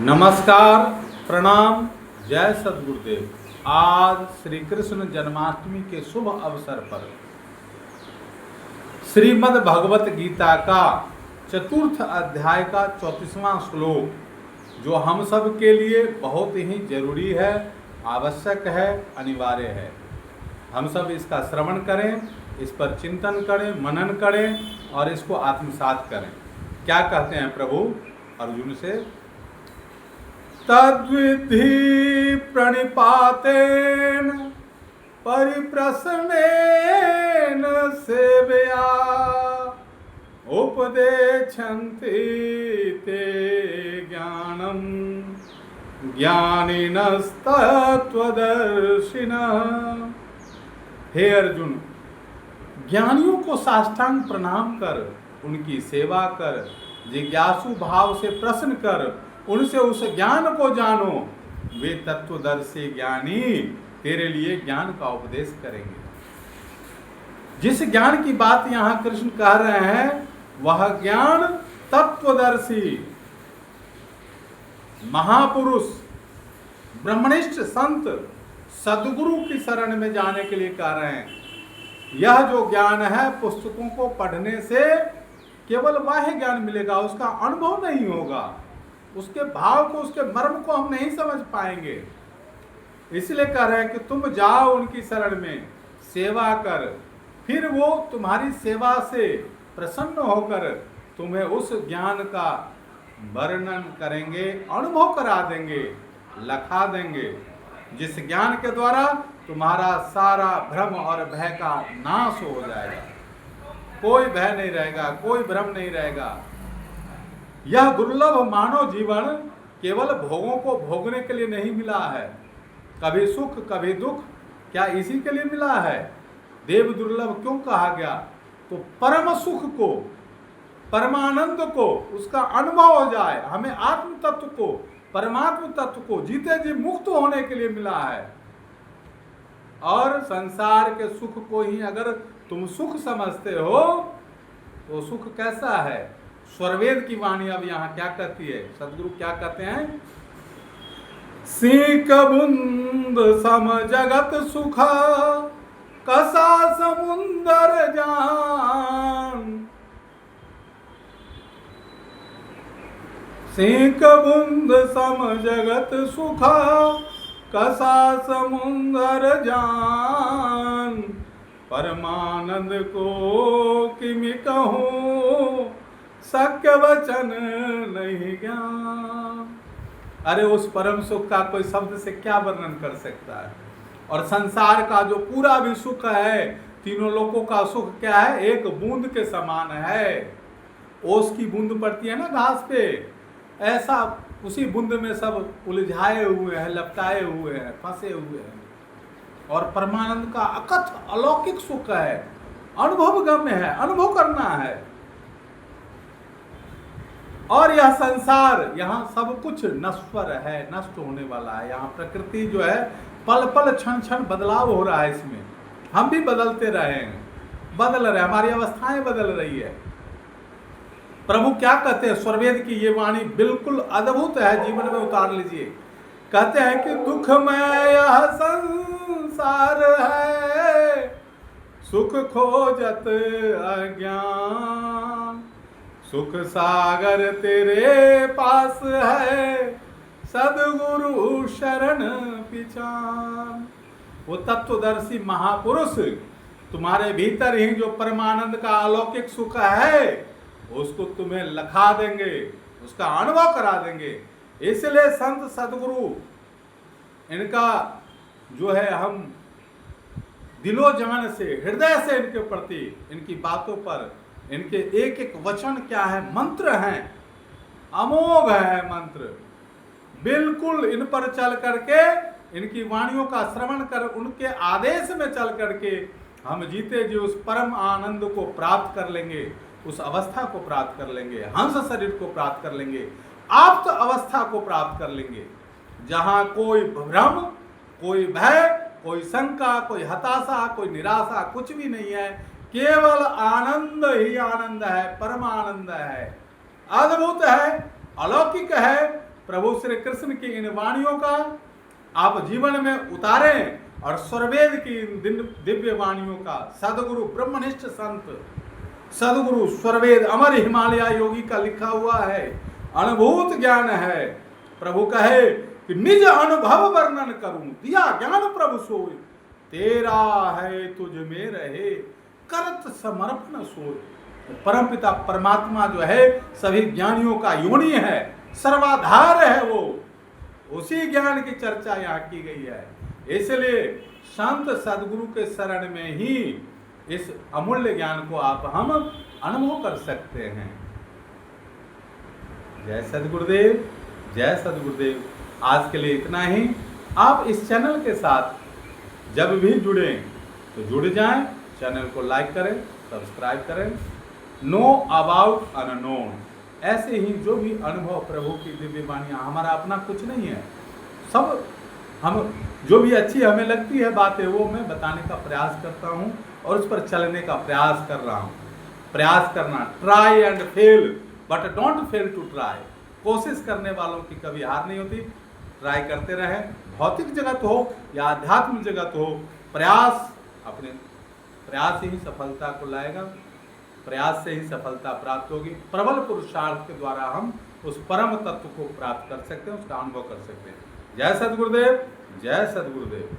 नमस्कार, प्रणाम, जय सद्गुरुदेव। आज श्री कृष्ण जन्माष्टमी के शुभ अवसर पर श्रीमद् भगवत गीता का चतुर्थ अध्याय का 34वां श्लोक जो हम सब के लिए बहुत ही जरूरी है, आवश्यक है, अनिवार्य है। हम सब इसका श्रवण करें, इस पर चिंतन करें, मनन करें और इसको आत्मसात करें। क्या कहते हैं प्रभु अर्जुन से? तद्विधि प्रणिपातेन परिप्रश्नेन सेवया उपदेक्षन्ति ते ज्ञानम ज्ञानिनस्तत्त्वदर्शिनः। हे अर्जुन, ज्ञानियों को साष्टांग प्रणाम कर, उनकी सेवा कर, जिज्ञासु भाव से प्रश्न कर, उनसे उस ज्ञान को जानो। वे तत्वदर्शी ज्ञानी तेरे लिए ज्ञान का उपदेश करेंगे। जिस ज्ञान की बात यहाँ कृष्ण कह रहे हैं वह ज्ञान तत्वदर्शी महापुरुष, ब्रह्मनिष्ठ संत, सद्गुरु की शरण में जाने के लिए कह रहे हैं। यह जो ज्ञान है पुस्तकों को पढ़ने से केवल बाह्य ज्ञान मिलेगा, उसका अनुभव नहीं होगा, उसके भाव को, उसके मर्म को हम नहीं समझ पाएंगे। इसलिए कह रहे हैं कि तुम जाओ उनकी शरण में, सेवा कर, फिर वो तुम्हारी सेवा से प्रसन्न होकर तुम्हें उस ज्ञान का वर्णन करेंगे, अनुभव करा देंगे, लखा देंगे, जिस ज्ञान के द्वारा तुम्हारा सारा भ्रम और भय का नाश हो जाएगा। कोई भय नहीं रहेगा, कोई भ्रम नहीं रहेगा। यह दुर्लभ मानव जीवन केवल भोगों को भोगने के लिए नहीं मिला है, कभी सुख कभी दुख, क्या इसी के लिए मिला है? देव दुर्लभ क्यों कहा गया? तो परम सुख को, परमानंद को, उसका अनुभव हो जाए, हमें आत्म तत्व को, परमात्म तत्व को जीते जी मुक्त होने के लिए मिला है। और संसार के सुख को ही अगर तुम सुख समझते हो तो सुख कैसा है? स्वरवेद की वाणी अब यहाँ क्या कहती है? सदगुरु क्या कहते हैं? सीक बुंद सम जगत सुख कसा समुंदर जान। सीक बुंद सम जगत सुख कसा समुंदर जान। परमानंद को किमि कहूँ सत्य वचन नहीं ज्ञान। अरे उस परम सुख का कोई शब्द से क्या वर्णन कर सकता है? और संसार का जो पूरा भी सुख है, तीनों लोकों का सुख क्या है? एक बूंद के समान है। ओस की बूंद पड़ती है ना घास पे, ऐसा उसी बूंद में सब उलझाए हुए हैं, लपटाए हुए हैं, फंसे हुए हैं। और परमानंद का अकथ अलौकिक सुख है, अनुभव गम्य है, अनुभव करना है। और यह संसार, यहाँ सब कुछ नश्वर है, नष्ट होने वाला है। यहाँ प्रकृति जो है पल पल क्षण क्षण बदलाव हो रहा है, इसमें हम भी बदलते रहे हैं, बदल रहे, हमारी अवस्थाएं बदल रही है। प्रभु क्या कहते हैं? स्वरवेद की ये वाणी बिल्कुल अद्भुत है, जीवन में उतार लीजिए। कहते हैं कि दुखमय यह संसार है, सुख खोजत अज्ञान। सुख सागर तेरे पास है, सद्गुरु शरण पिछान। वो तत्वदर्शी महापुरुष तुम्हारे भीतर ही जो परमानंद का अलौकिक सुख है उसको तुम्हें लखा देंगे, उसका अनुभव करा देंगे। इसलिए संत सद्गुरु, इनका जो है हम दिलो जान से, हृदय से इनके प्रति, इनकी बातों पर, इनके एक एक वचन क्या है? मंत्र हैं, अमोघ है मंत्र। बिल्कुल इन पर चल करके, इनकी वाणियों का श्रवण कर, उनके आदेश में चल करके हम जीते जी उस परम आनंद को प्राप्त कर लेंगे, उस अवस्था को प्राप्त कर लेंगे, हंस शरीर को प्राप्त कर लेंगे, आप्त अवस्था को प्राप्त कर लेंगे, जहां कोई भ्रम, कोई भय, कोई शंका, कोई हताशा, कोई निराशा कुछ भी नहीं है। केवल आनंद ही आनंद है, परम आनंद है, अद्भुत है, अलौकिक है, प्रभु श्री कृष्ण की इन वाणियों का आप जीवन में उतारें और स्वरवेद की इन दिव्य वाणियों का सदगुरु ब्रह्मनिष्ठ संत सदगुरु स्वरवेद अमर हिमालय योगी का लिखा हुआ है, अनुभूत ज्ञान है। प्रभु कहे कि निज अनुभव वर्णन करूं, दिया ज्ञान प्रभु सोई, तेरा है तुझ में रहे करत समर्पण सोई। परमपिता परमात्मा जो है सभी ज्ञानियों का योनि है, सर्वाधार है, वो उसी ज्ञान की चर्चा यहाँ की गई है। इसलिए संत सदगुरु के शरण में ही इस अमूल्य ज्ञान को हम अनुभव कर सकते हैं। जय सदगुरुदेव, जय सदगुरुदेव। आज के लिए इतना ही। आप इस चैनल के साथ जब भी जुड़े तो जुड़ जाएं, चैनल को लाइक करें, सब्सक्राइब करें। नो अबाउट अननोन, ऐसे ही जो भी अनुभव प्रभु की दिव्य वाणियाँ, हमारा अपना कुछ नहीं है, सब हम जो भी अच्छी हमें लगती है बातें वो मैं बताने का प्रयास करता हूँ और उस पर चलने का प्रयास कर रहा हूँ। प्रयास करना, try and fail but don't fail to try. कोशिश करने वालों की कभी हार नहीं होती, ट्राई करते रहें। भौतिक जगत हो या आध्यात्मिक जगत हो, प्रयास, अपने प्रयास ही सफलता को लाएगा, प्रयास से ही सफलता प्राप्त होगी। प्रबल पुरुषार्थ के द्वारा हम उस परम तत्व को प्राप्त कर सकते हैं, उसका अनुभव कर सकते हैं। जय सद्गुरुदेव, जय सद्गुरुदेव।